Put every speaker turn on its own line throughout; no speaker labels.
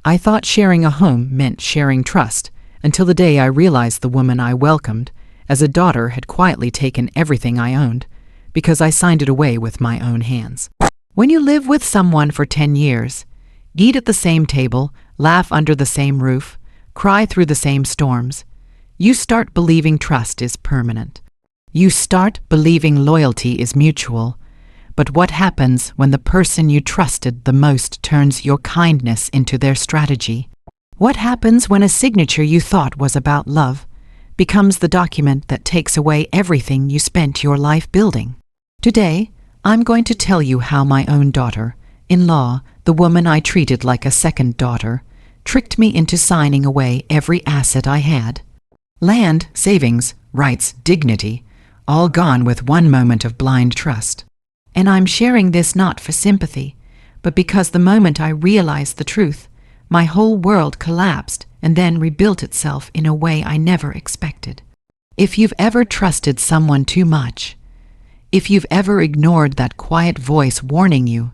I thought sharing a home meant sharing trust, until the day I realized the woman I welcomed as a daughter had quietly taken everything I owned, because I signed it away with my own hands. When you live with someone for 10 years, eat at the same table, laugh under the same roof, cry through the same storms, you start believing trust is permanent. You start believing loyalty is mutual. But what happens when the person you trusted the most turns your kindness into their strategy? What happens when a signature you thought was about love becomes the document that takes away everything you spent your life building? Today, I'm going to tell you how my own daughter-in-law, the woman I treated like a second daughter, tricked me into signing away every asset I had. Land, savings, rights, dignity, all gone with one moment of blind trust. And I'm sharing this not for sympathy, but because the moment I realized the truth, my whole world collapsed and then rebuilt itself in a way I never expected. If you've ever trusted someone too much, if you've ever ignored that quiet voice warning you,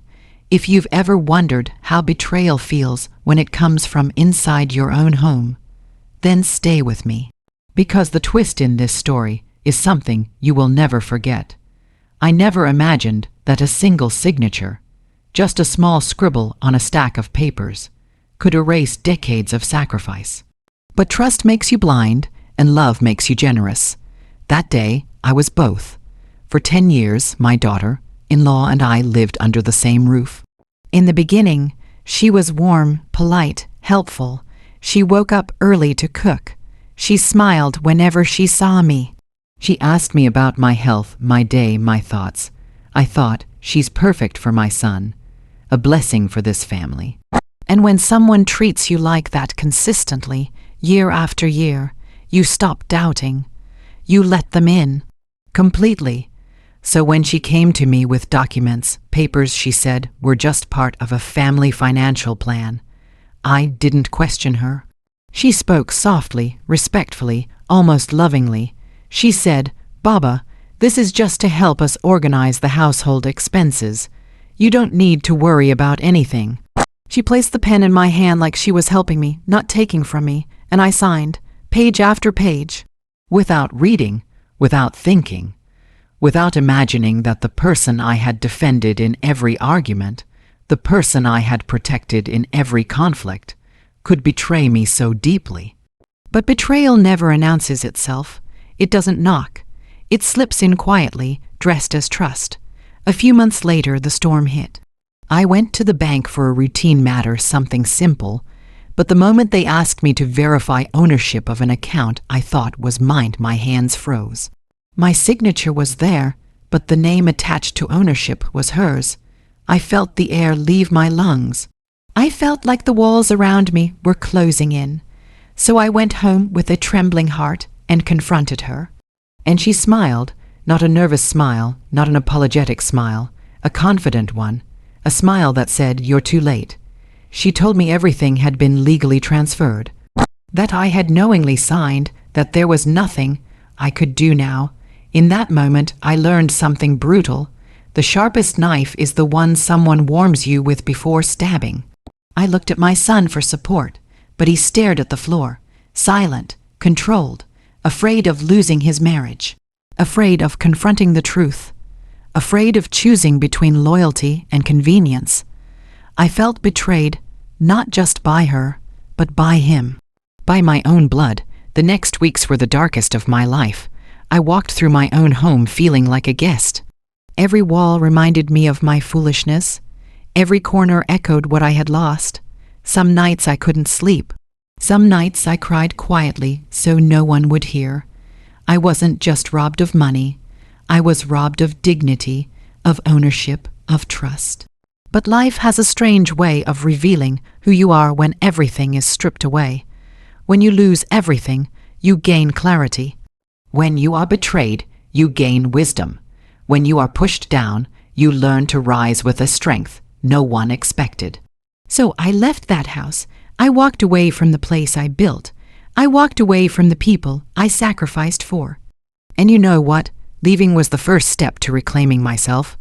if you've ever wondered how betrayal feels when it comes from inside your own home, then stay with me. Because the twist in this story is something you will never forget. I never imagined that a single signature, just a small scribble on a stack of papers, could erase decades of sacrifice. But trust makes you blind, and love makes you generous. That day, I was both. For 10 years, my daughter-in-law and I lived under the same roof. In the beginning, she was warm, polite, helpful. She woke up early to cook. She smiled whenever she saw me. She asked me about my health, my day, my thoughts. I thought, she's perfect for my son, a blessing for this family. And when someone treats you like that consistently, year after year, you stop doubting. You let them in, completely. So when she came to me with documents, papers she said were just part of a family financial plan, I didn't question her. She spoke softly, respectfully, almost lovingly. She said, "Baba, this is just to help us organize the household expenses. You don't need to worry about anything." She placed the pen in my hand like she was helping me, not taking from me, and I signed, page after page, without reading, without thinking, without imagining that the person I had defended in every argument, the person I had protected in every conflict, could betray me so deeply. But betrayal never announces itself. It doesn't knock. It slips in quietly, dressed as trust. A few months later, the storm hit. I went to the bank for a routine matter, something simple, but the moment they asked me to verify ownership of an account I thought was mine, my hands froze. My signature was there, but the name attached to ownership was hers. I felt the air leave my lungs. I felt like the walls around me were closing in. So I went home with a trembling heart and confronted her. And she smiled, not a nervous smile, not an apologetic smile, a confident one, a smile that said, "You're too late." She told me everything had been legally transferred, that I had knowingly signed, that there was nothing I could do now. In that moment, I learned something brutal. The sharpest knife is the one someone warms you with before stabbing. I looked at my son for support, but he stared at the floor, silent, controlled, afraid of losing his marriage, afraid of confronting the truth, afraid of choosing between loyalty and convenience. I felt betrayed, not just by her, but by him, by my own blood. The next weeks were the darkest of my life. I walked through my own home feeling like a guest. Every wall reminded me of my foolishness. Every corner echoed what I had lost. Some nights I couldn't sleep. Some nights I cried quietly so no one would hear. I wasn't just robbed of money. I was robbed of dignity, of ownership, of trust. But life has a strange way of revealing who you are when everything is stripped away. When you lose everything, you gain clarity. When you are betrayed, you gain wisdom. When you are pushed down, you learn to rise with a strength no one expected. So I left that house. I walked away from the place I built. I walked away from the people I sacrificed for. And you know what? Leaving was the first step to reclaiming myself.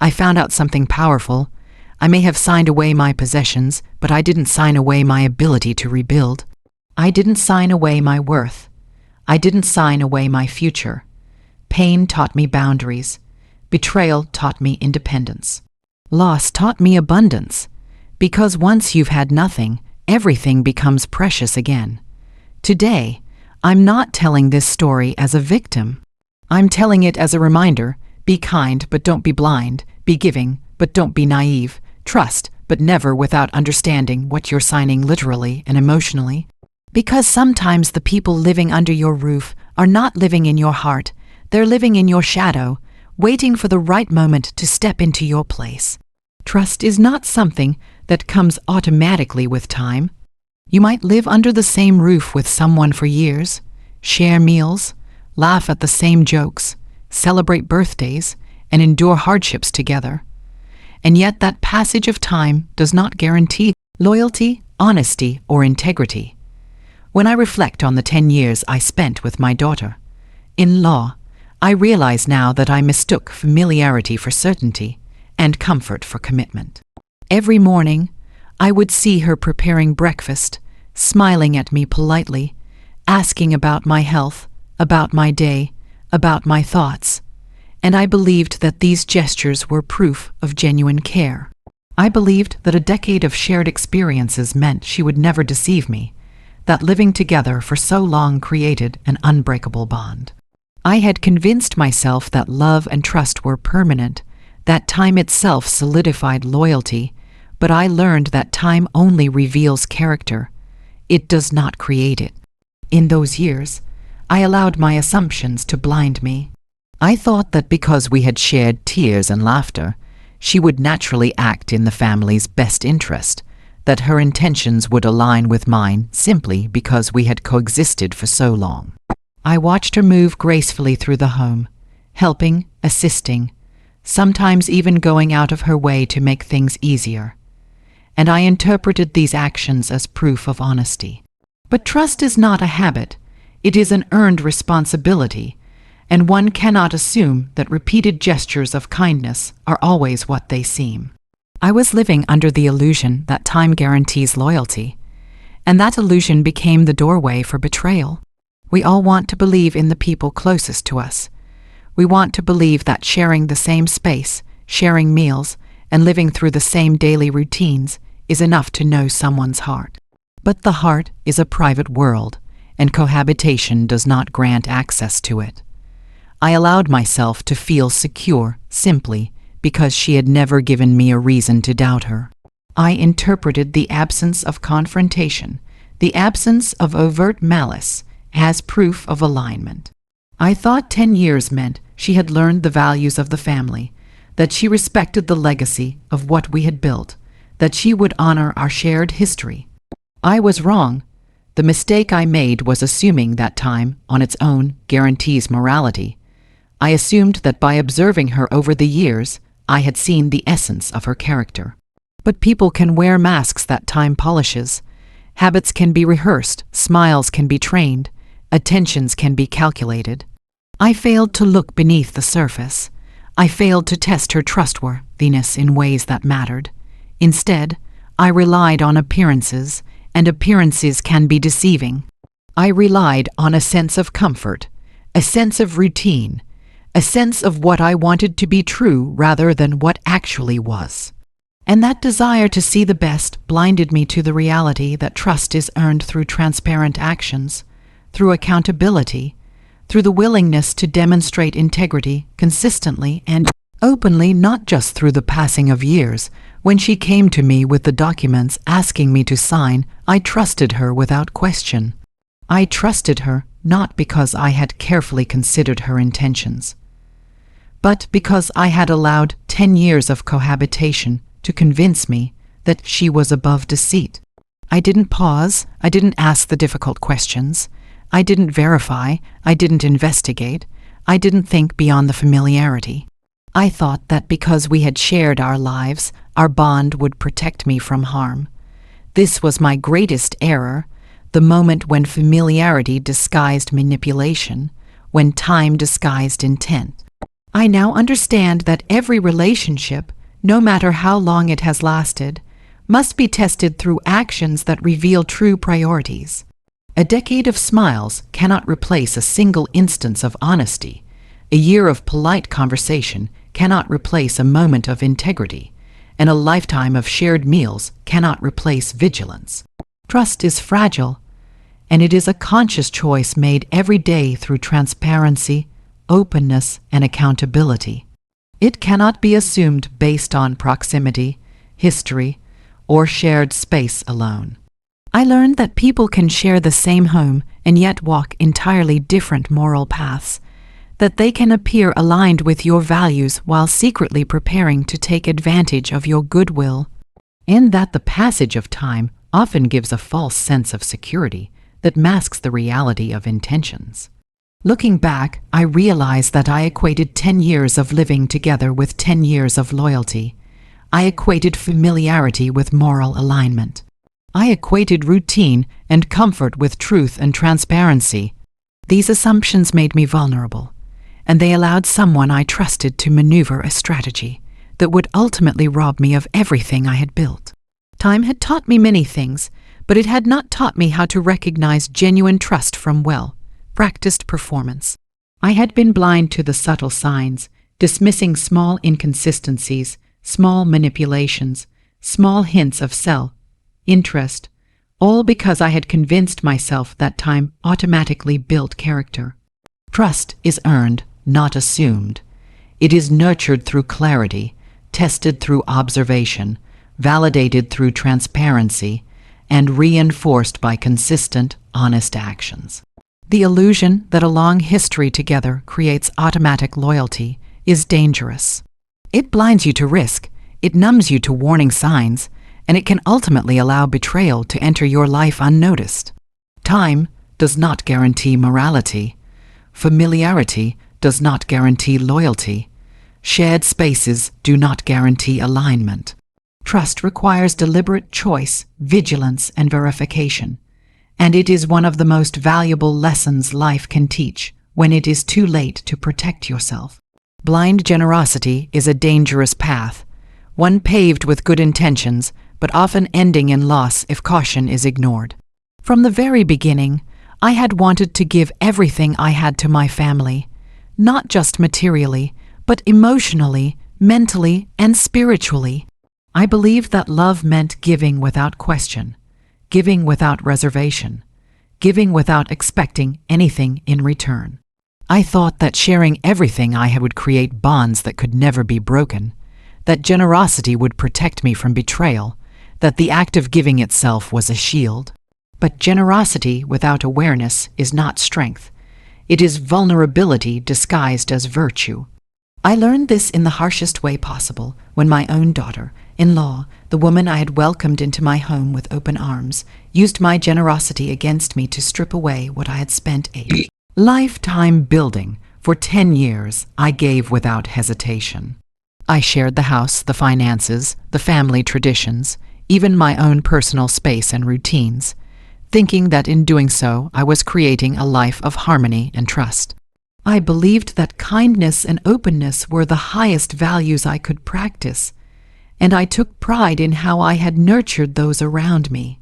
I found out something powerful. I may have signed away my possessions, but I didn't sign away my ability to rebuild. I didn't sign away my worth. I didn't sign away my future. Pain taught me boundaries. Betrayal taught me independence. Loss taught me abundance. Because once you've had nothing, everything becomes precious again. Today, I'm not telling this story as a victim. I'm telling it as a reminder: be kind, but don't be blind. Be giving, but don't be naive. Trust, but never without understanding what you're signing literally and emotionally. Because sometimes the people living under your roof are not living in your heart. They're living in your shadow, waiting for the right moment to step into your place. Trust is not something that comes automatically with time. You might live under the same roof with someone for years, share meals, laugh at the same jokes, celebrate birthdays, and endure hardships together. And yet that passage of time does not guarantee loyalty, honesty, or integrity. When I reflect on the 10 years I spent with my daughter-in-law, I realize now that I mistook familiarity for certainty and comfort for commitment. Every morning, I would see her preparing breakfast, smiling at me politely, asking about my health, about my day, about my thoughts, and I believed that these gestures were proof of genuine care. I believed that a decade of shared experiences meant she would never deceive me, that living together for so long created an unbreakable bond. I had convinced myself that love and trust were permanent, that time itself solidified loyalty, but I learned that time only reveals character. It does not create it. In those years, I allowed my assumptions to blind me. I thought that because we had shared tears and laughter, she would naturally act in the family's best interest, that her intentions would align with mine simply because we had coexisted for so long. I watched her move gracefully through the home, helping, assisting, sometimes even going out of her way to make things easier. And I interpreted these actions as proof of honesty. But trust is not a habit. It is an earned responsibility, and one cannot assume that repeated gestures of kindness are always what they seem. I was living under the illusion that time guarantees loyalty, and that illusion became the doorway for betrayal. We all want to believe in the people closest to us. We want to believe that sharing the same space, sharing meals, and living through the same daily routines is enough to know someone's heart. But the heart is a private world, and cohabitation does not grant access to it. I allowed myself to feel secure simply because she had never given me a reason to doubt her. I interpreted the absence of confrontation, the absence of overt malice, as proof of alignment. I thought 10 years meant she had learned the values of the family, that she respected the legacy of what we had built, that she would honor our shared history. I was wrong. The mistake I made was assuming that time, on its own, guarantees morality. I assumed that by observing her over the years, I had seen the essence of her character. But people can wear masks that time polishes. Habits can be rehearsed, smiles can be trained, attentions can be calculated. I failed to look beneath the surface. I failed to test her trustworthiness in ways that mattered. Instead, I relied on appearances, and appearances can be deceiving. I relied on a sense of comfort, a sense of routine, a sense of what I wanted to be true rather than what actually was. And that desire to see the best blinded me to the reality that trust is earned through transparent actions, through accountability, through the willingness to demonstrate integrity consistently and openly, not just through the passing of years. When she came to me with the documents asking me to sign, I trusted her without question. I trusted her not because I had carefully considered her intentions, but because I had allowed 10 years of cohabitation to convince me that she was above deceit. I didn't pause, I didn't ask the difficult questions, I didn't verify, I didn't investigate, I didn't think beyond the familiarity. I thought that because we had shared our lives, our bond would protect me from harm. This was my greatest error, the moment when familiarity disguised manipulation, when time disguised intent. I now understand that every relationship, no matter how long it has lasted, must be tested through actions that reveal true priorities. A decade of smiles cannot replace a single instance of honesty. A year of polite conversation cannot replace a moment of integrity, and a lifetime of shared meals cannot replace vigilance. Trust is fragile, and it is a conscious choice made every day through transparency, openness, and accountability. It cannot be assumed based on proximity, history, or shared space alone. I learned that people can share the same home and yet walk entirely different moral paths, that they can appear aligned with your values while secretly preparing to take advantage of your goodwill, and that the passage of time often gives a false sense of security that masks the reality of intentions. Looking back, I realized that I equated 10 years of living together with 10 years of loyalty. I equated familiarity with moral alignment. I equated routine and comfort with truth and transparency. These assumptions made me vulnerable, and they allowed someone I trusted to maneuver a strategy that would ultimately rob me of everything I had built. Time had taught me many things, but it had not taught me how to recognize genuine trust from well-practiced performance. I had been blind to the subtle signs, dismissing small inconsistencies, small manipulations, small hints of self-interest, all because I had convinced myself that time automatically built character. Trust is earned, not assumed. It is nurtured through clarity, tested through observation, validated through transparency, and reinforced by consistent, honest actions. The illusion that a long history together creates automatic loyalty is dangerous. It blinds you to risk, it numbs you to warning signs, and it can ultimately allow betrayal to enter your life unnoticed. Time does not guarantee morality. Familiarity does not guarantee loyalty. Shared spaces do not guarantee alignment. Trust requires deliberate choice, vigilance, and verification, and it is one of the most valuable lessons life can teach when it is too late to protect yourself. Blind generosity is a dangerous path, one paved with good intentions, but often ending in loss if caution is ignored. From the very beginning, I had wanted to give everything I had to my family, not just materially, but emotionally, mentally, and spiritually. I believed that love meant giving without question, giving without reservation, giving without expecting anything in return. I thought that sharing everything I had would create bonds that could never be broken, that generosity would protect me from betrayal, that the act of giving itself was a shield. But generosity without awareness is not strength. It is vulnerability disguised as virtue. I learned this in the harshest way possible when my own daughter-in-law, the woman I had welcomed into my home with open arms, used my generosity against me to strip away what I had spent a lifetime building. For 10 years, I gave without hesitation. I shared the house, the finances, the family traditions, even my own personal space and routines, thinking that in doing so I was creating a life of harmony and trust. I believed that kindness and openness were the highest values I could practice, and I took pride in how I had nurtured those around me.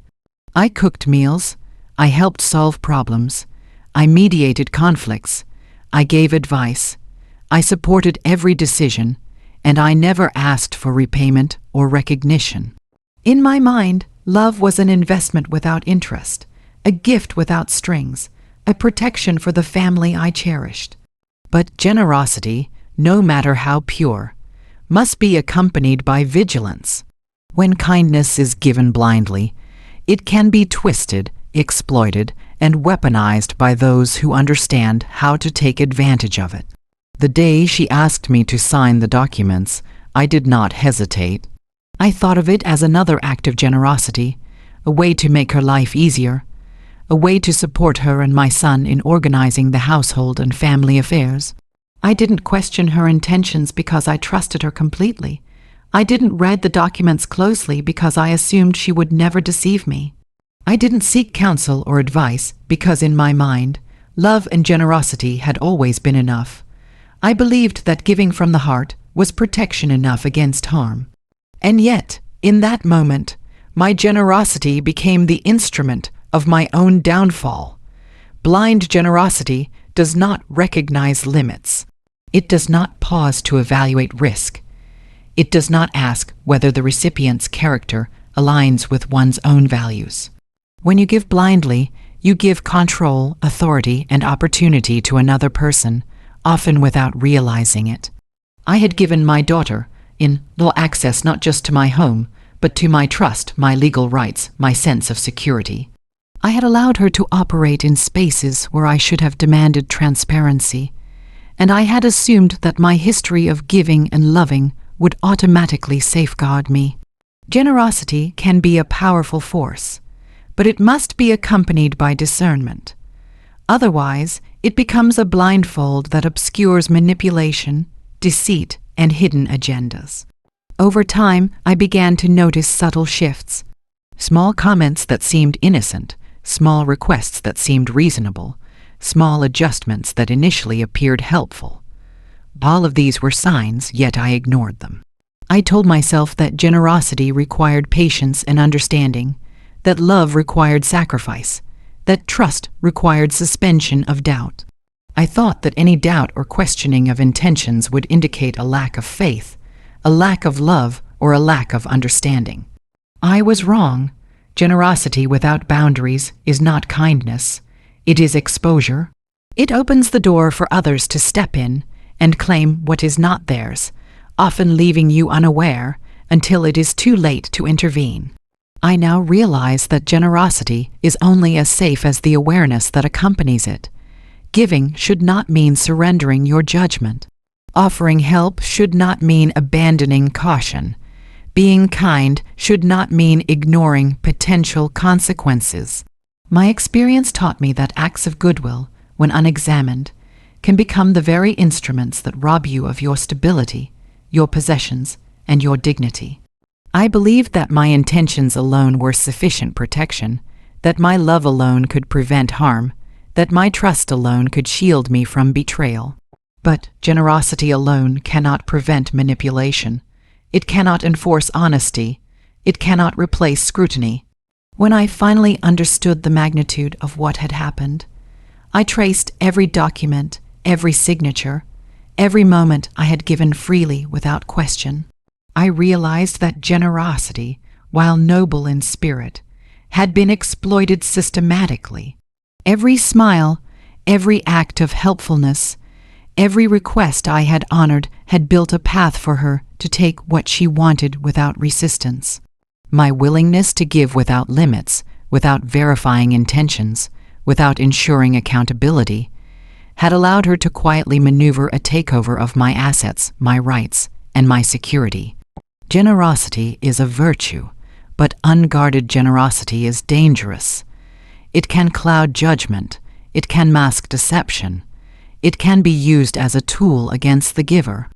I cooked meals, I helped solve problems, I mediated conflicts, I gave advice, I supported every decision, and I never asked for repayment or recognition. In my mind, love was an investment without interest, a gift without strings, a protection for the family I cherished. But generosity, no matter how pure, must be accompanied by vigilance. When kindness is given blindly, it can be twisted, exploited, and weaponized by those who understand how to take advantage of it. The day she asked me to sign the documents, I did not hesitate. I thought of it as another act of generosity, a way to make her life easier, a way to support her and my son in organizing the household and family affairs. I didn't question her intentions because I trusted her completely. I didn't read the documents closely because I assumed she would never deceive me. I didn't seek counsel or advice because in my mind, love and generosity had always been enough. I believed that giving from the heart was protection enough against harm. And yet, in that moment, my generosity became the instrument of my own downfall. Blind generosity does not recognize limits. It does not pause to evaluate risk. It does not ask whether the recipient's character aligns with one's own values. When you give blindly, you give control, authority, and opportunity to another person, often without realizing it. I had given my daughter in little access not just to my home, but to my trust, my legal rights, my sense of security. I had allowed her to operate in spaces where I should have demanded transparency, and I had assumed that my history of giving and loving would automatically safeguard me. Generosity can be a powerful force, but it must be accompanied by discernment. Otherwise, it becomes a blindfold that obscures manipulation, deceit, and hidden agendas. Over time, I began to notice subtle shifts. Small comments that seemed innocent, small requests that seemed reasonable, small adjustments that initially appeared helpful. All of these were signs, yet I ignored them. I told myself that generosity required patience and understanding, that love required sacrifice, that trust required suspension of doubt. I thought that any doubt or questioning of intentions would indicate a lack of faith, a lack of love, or a lack of understanding. I was wrong. Generosity without boundaries is not kindness. It is exposure. It opens the door for others to step in and claim what is not theirs, often leaving you unaware until it is too late to intervene. I now realize that generosity is only as safe as the awareness that accompanies it. Giving should not mean surrendering your judgment. Offering help should not mean abandoning caution. Being kind should not mean ignoring potential consequences. My experience taught me that acts of goodwill, when unexamined, can become the very instruments that rob you of your stability, your possessions, and your dignity. I believed that my intentions alone were sufficient protection, that my love alone could prevent harm, that my trust alone could shield me from betrayal. But generosity alone cannot prevent manipulation. It cannot enforce honesty. It cannot replace scrutiny. When I finally understood the magnitude of what had happened, I traced every document, every signature, every moment I had given freely without question. I realized that generosity, while noble in spirit, had been exploited systematically. Every smile, every act of helpfulness, every request I had honored had built a path for her to take what she wanted without resistance. My willingness to give without limits, without verifying intentions, without ensuring accountability, had allowed her to quietly maneuver a takeover of my assets, my rights, and my security. Generosity is a virtue, but unguarded generosity is dangerous. It can cloud judgment. It can mask deception. It can be used as a tool against the giver.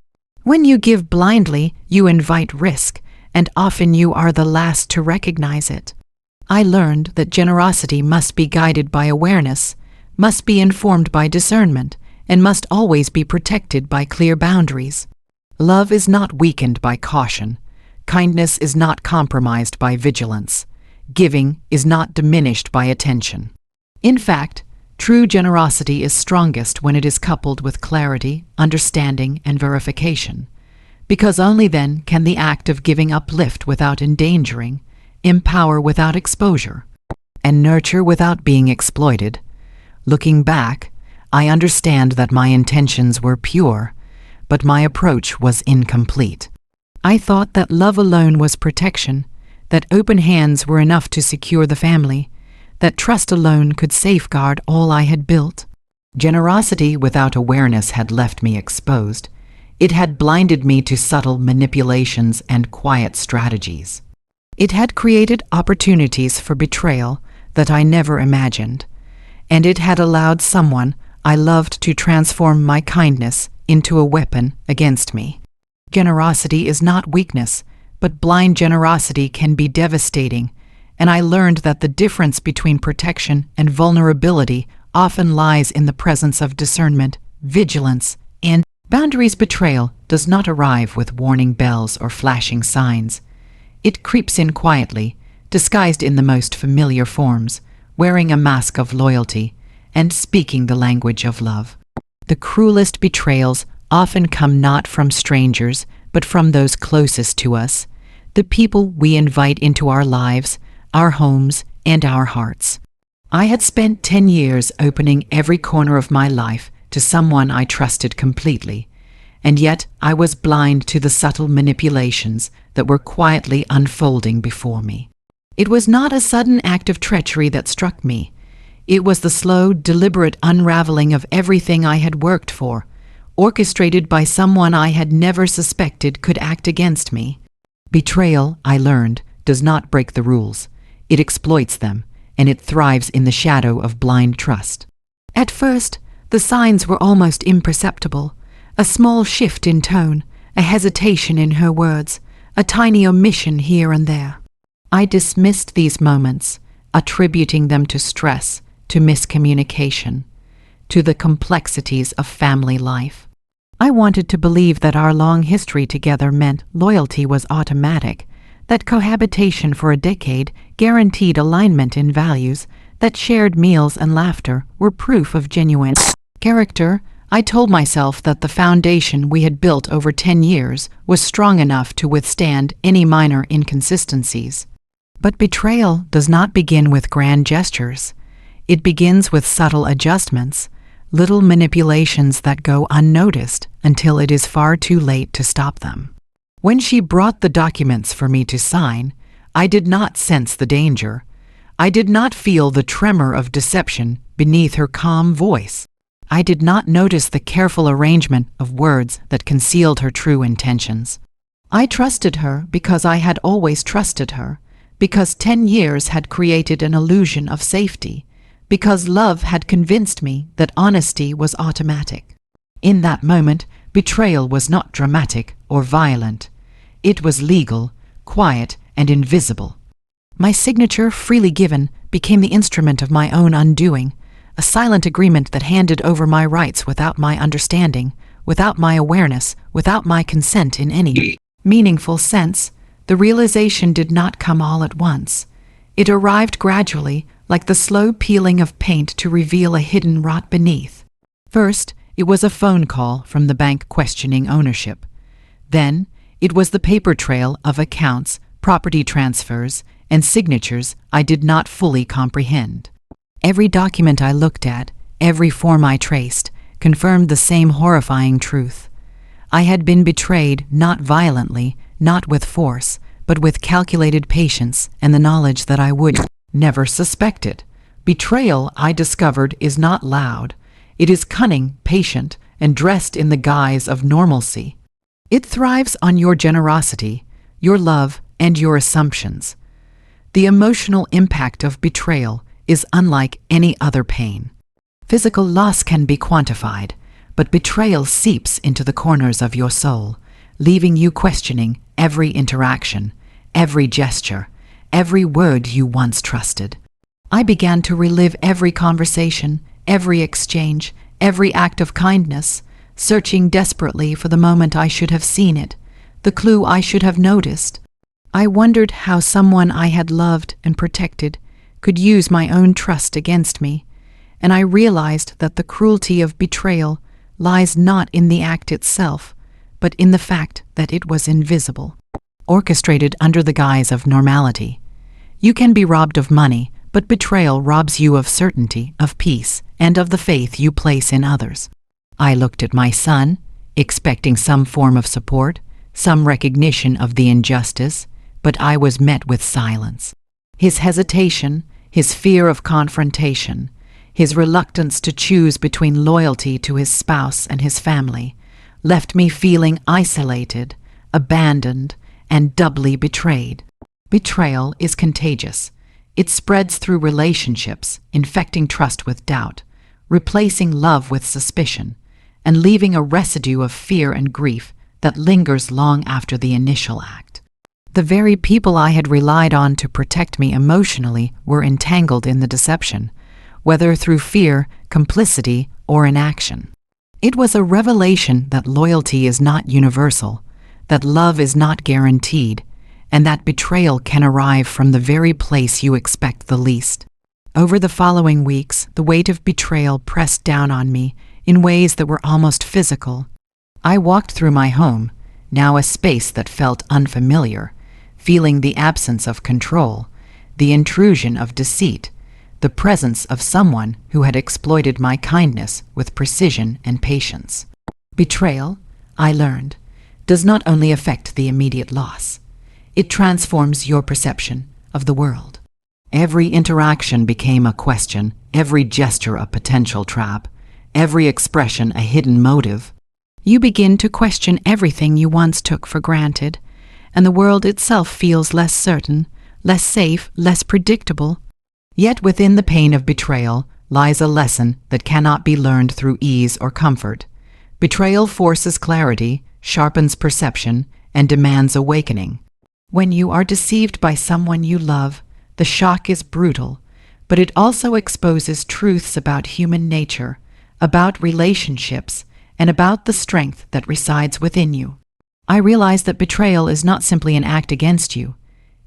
When you give blindly, you invite risk, and often you are the last to recognize it. I learned that generosity must be guided by awareness, must be informed by discernment, and must always be protected by clear boundaries. Love is not weakened by caution. Kindness is not compromised by vigilance. Giving is not diminished by attention. In fact, true generosity is strongest when it is coupled with clarity, understanding, and verification, because only then can the act of giving uplift without endangering, empower without exposure, and nurture without being exploited. Looking back, I understand that my intentions were pure, but my approach was incomplete. I thought that love alone was protection, that open hands were enough to secure the family, that trust alone could safeguard all I had built. Generosity without awareness had left me exposed. It had blinded me to subtle manipulations and quiet strategies. It had created opportunities for betrayal that I never imagined, and it had allowed someone I loved to transform my kindness into a weapon against me. Generosity is not weakness, but blind generosity can be devastating, and I learned that the difference between protection and vulnerability often lies in the presence of discernment, vigilance, and boundaries. Betrayal does not arrive with warning bells or flashing signs. It creeps in quietly, disguised in the most familiar forms, wearing a mask of loyalty and speaking the language of love. The cruelest betrayals often come not from strangers, but from those closest to us, the people we invite into our lives, our homes, and our hearts. I had spent 10 years opening every corner of my life to someone I trusted completely, and yet I was blind to the subtle manipulations that were quietly unfolding before me. It was not a sudden act of treachery that struck me. It was the slow, deliberate unraveling of everything I had worked for, orchestrated by someone I had never suspected could act against me. Betrayal, I learned, does not break the rules. It exploits them, and it thrives in the shadow of blind trust. At first, the signs were almost imperceptible. A small shift in tone, a hesitation in her words, a tiny omission here and there. I dismissed these moments, attributing them to stress, to miscommunication, to the complexities of family life. I wanted to believe that our long history together meant loyalty was automatic, that cohabitation for a decade guaranteed alignment in values, that shared meals and laughter were proof of genuine character. I told myself that the foundation we had built over 10 years was strong enough to withstand any minor inconsistencies. But betrayal does not begin with grand gestures. It begins with subtle adjustments, little manipulations that go unnoticed until it is far too late to stop them. When she brought the documents for me to sign, I did not sense the danger. I did not feel the tremor of deception beneath her calm voice. I did not notice the careful arrangement of words that concealed her true intentions. I trusted her because I had always trusted her, because 10 years had created an illusion of safety, because love had convinced me that honesty was automatic. In that moment, betrayal was not dramatic or violent. It was legal, quiet, and invisible. My signature, freely given, became the instrument of my own undoing, a silent agreement that handed over my rights without my understanding, without my awareness, without my consent in any meaningful sense. The realization did not come all at once. It arrived gradually, like the slow peeling of paint to reveal a hidden rot beneath. First, it was a phone call from the bank questioning ownership. Then, it was the paper trail of accounts, property transfers, and signatures I did not fully comprehend. Every document I looked at, every form I traced, confirmed the same horrifying truth. I had been betrayed not violently, not with force, but with calculated patience and the knowledge that I would never suspect it. Betrayal, I discovered, is not loud. It is cunning, patient, and dressed in the guise of normalcy. It thrives on your generosity, your love, and your assumptions. The emotional impact of betrayal is unlike any other pain. Physical loss can be quantified, but betrayal seeps into the corners of your soul, leaving you questioning every interaction, every gesture, every word you once trusted. I began to relive every conversation, every exchange, every act of kindness, searching desperately for the moment I should have seen it, the clue I should have noticed. I wondered how someone I had loved and protected could use my own trust against me, and I realized that the cruelty of betrayal lies not in the act itself, but in the fact that it was invisible, orchestrated under the guise of normality. You can be robbed of money, but betrayal robs you of certainty, of peace, and of the faith you place in others. I looked at my son, expecting some form of support, some recognition of the injustice, but I was met with silence. His hesitation, his fear of confrontation, his reluctance to choose between loyalty to his spouse and his family, left me feeling isolated, abandoned, and doubly betrayed. Betrayal is contagious. It spreads through relationships, infecting trust with doubt, replacing love with suspicion, and leaving a residue of fear and grief that lingers long after the initial act. The very people I had relied on to protect me emotionally were entangled in the deception, whether through fear, complicity, or inaction. It was a revelation that loyalty is not universal, that love is not guaranteed, and that betrayal can arrive from the very place you expect the least. Over the following weeks, the weight of betrayal pressed down on me in ways that were almost physical. I walked through my home, now a space that felt unfamiliar, feeling the absence of control, the intrusion of deceit, the presence of someone who had exploited my kindness with precision and patience. Betrayal, I learned, does not only affect the immediate loss. It transforms your perception of the world. Every interaction became a question, every gesture a potential trap, every expression a hidden motive. You begin to question everything you once took for granted, and the world itself feels less certain, less safe, less predictable. Yet within the pain of betrayal lies a lesson that cannot be learned through ease or comfort. Betrayal forces clarity, sharpens perception, and demands awakening. When you are deceived by someone you love, the shock is brutal, but it also exposes truths about human nature, about relationships, and about the strength that resides within you. I realize that betrayal is not simply an act against you.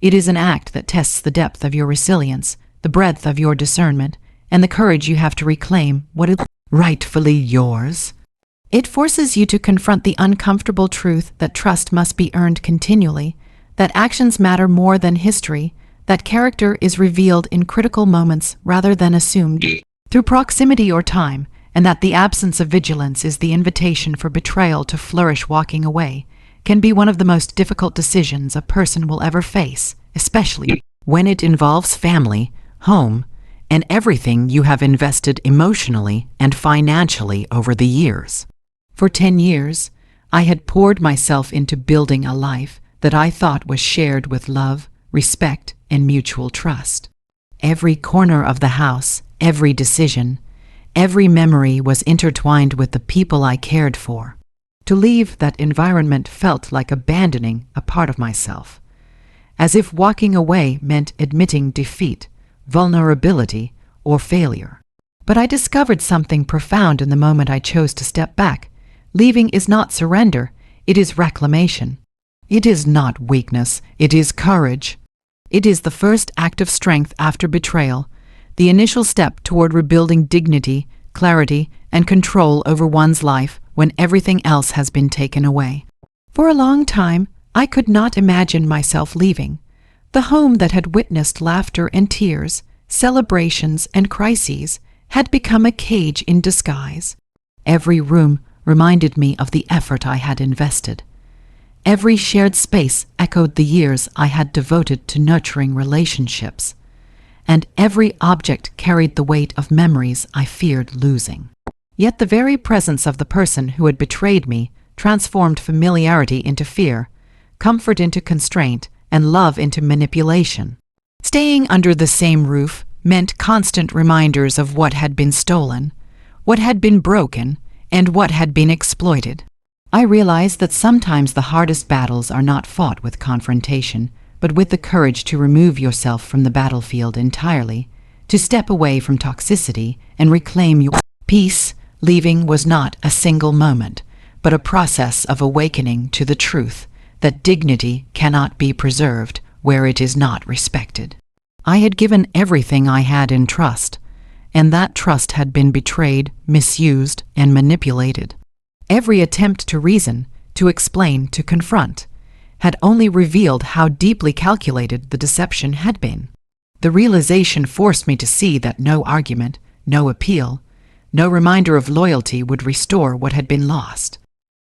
It is an act that tests the depth of your resilience, the breadth of your discernment, and the courage you have to reclaim what is rightfully yours. It forces you to confront the uncomfortable truth that trust must be earned continually, that actions matter more than history, that character is revealed in critical moments rather than assumed through proximity or time, and that the absence of vigilance is the invitation for betrayal to flourish. Walking away can be one of the most difficult decisions a person will ever face, especially when it involves family, home, and everything you have invested emotionally and financially over the years. For 10 years, I had poured myself into building a life that I thought was shared with love, respect, and mutual trust. Every corner of the house, every decision, every memory was intertwined with the people I cared for. To leave that environment felt like abandoning a part of myself, as if walking away meant admitting defeat, vulnerability, or failure. But I discovered something profound in the moment I chose to step back. Leaving is not surrender, it is reclamation. It is not weakness, it is courage. It is the first act of strength after betrayal, the initial step toward rebuilding dignity, clarity, and control over one's life when everything else has been taken away. For a long time, I could not imagine myself leaving. The home that had witnessed laughter and tears, celebrations and crises, had become a cage in disguise. Every room reminded me of the effort I had invested. Every shared space echoed the years I had devoted to nurturing relationships, and every object carried the weight of memories I feared losing. Yet the very presence of the person who had betrayed me transformed familiarity into fear, comfort into constraint, and love into manipulation. Staying under the same roof meant constant reminders of what had been stolen, what had been broken, and what had been exploited. I realized that sometimes the hardest battles are not fought with confrontation, but with the courage to remove yourself from the battlefield entirely, to step away from toxicity and reclaim your peace. Leaving was not a single moment, but a process of awakening to the truth that dignity cannot be preserved where it is not respected. I had given everything I had in trust, and that trust had been betrayed, misused, and manipulated. Every attempt to reason, to explain, to confront, had only revealed how deeply calculated the deception had been. The realization forced me to see that no argument, no appeal, no reminder of loyalty would restore what had been lost.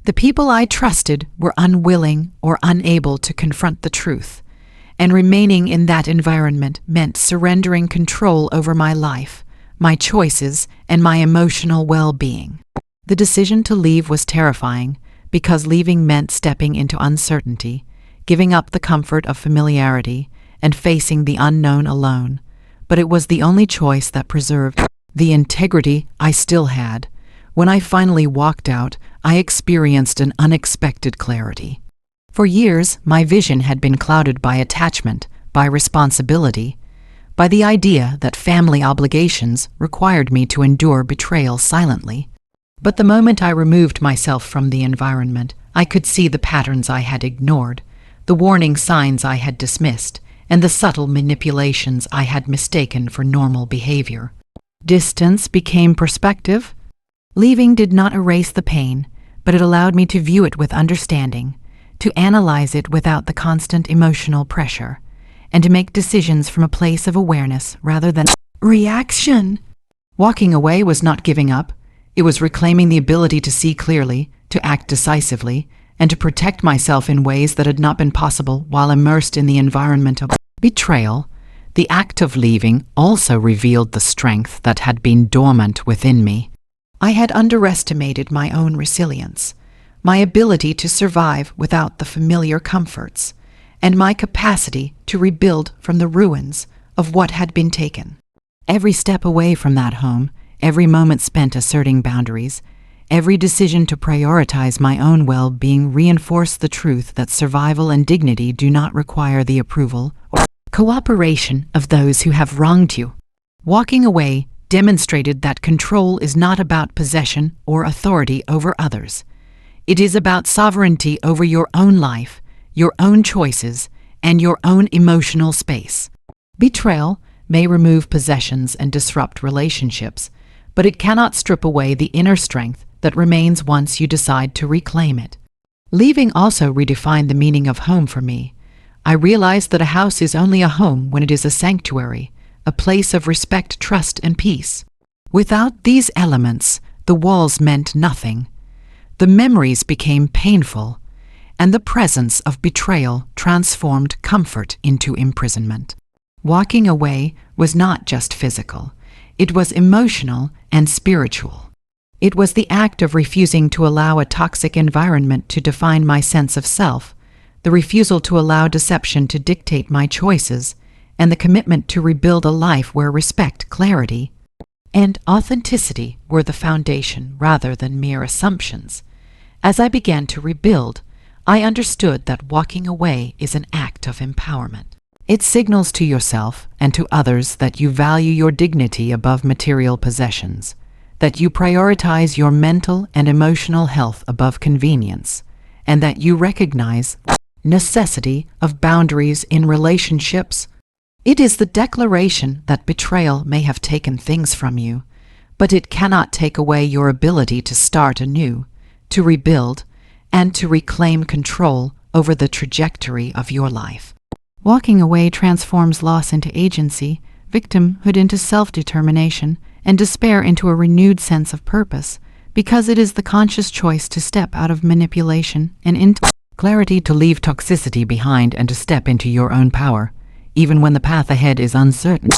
The people I trusted were unwilling or unable to confront the truth, and remaining in that environment meant surrendering control over my life, my choices, and my emotional well-being. The decision to leave was terrifying, because leaving meant stepping into uncertainty, giving up the comfort of familiarity, and facing the unknown alone. But it was the only choice that preserved the integrity I still had. When I finally walked out, I experienced an unexpected clarity. For years, my vision had been clouded by attachment, by responsibility, by the idea that family obligations required me to endure betrayal silently. But the moment I removed myself from the environment, I could see the patterns I had ignored, the warning signs I had dismissed, and the subtle manipulations I had mistaken for normal behavior. Distance became perspective. Leaving did not erase the pain, but it allowed me to view it with understanding, to analyze it without the constant emotional pressure, and to make decisions from a place of awareness rather than reaction. Walking away was not giving up. It was reclaiming the ability to see clearly, to act decisively, and to protect myself in ways that had not been possible while immersed in the environment of betrayal. The act of leaving also revealed the strength that had been dormant within me. I had underestimated my own resilience, my ability to survive without the familiar comforts, and my capacity to rebuild from the ruins of what had been taken. Every step away from that home, every moment spent asserting boundaries, every decision to prioritize my own well-being reinforced the truth that survival and dignity do not require the approval or cooperation of those who have wronged you. Walking away demonstrated that control is not about possession or authority over others. It is about sovereignty over your own life, your own choices, and your own emotional space. Betrayal may remove possessions and disrupt relationships, but it cannot strip away the inner strength that remains once you decide to reclaim it. Leaving also redefined the meaning of home for me. I realized that a house is only a home when it is a sanctuary, a place of respect, trust, and peace. Without these elements, the walls meant nothing. The memories became painful, and the presence of betrayal transformed comfort into imprisonment. Walking away was not just physical. It was emotional and spiritual. It was the act of refusing to allow a toxic environment to define my sense of self, the refusal to allow deception to dictate my choices, and the commitment to rebuild a life where respect, clarity, and authenticity were the foundation rather than mere assumptions. As I began to rebuild, I understood that walking away is an act of empowerment. It signals to yourself and to others that you value your dignity above material possessions, that you prioritize your mental and emotional health above convenience, and that you recognize the necessity of boundaries in relationships. It is the declaration that betrayal may have taken things from you, but it cannot take away your ability to start anew, to rebuild, and to reclaim control over the trajectory of your life. Walking away transforms loss into agency, victimhood into self-determination, and despair into a renewed sense of purpose, because it is the conscious choice to step out of manipulation and into clarity, to leave toxicity behind and to step into your own power, even when the path ahead is uncertain.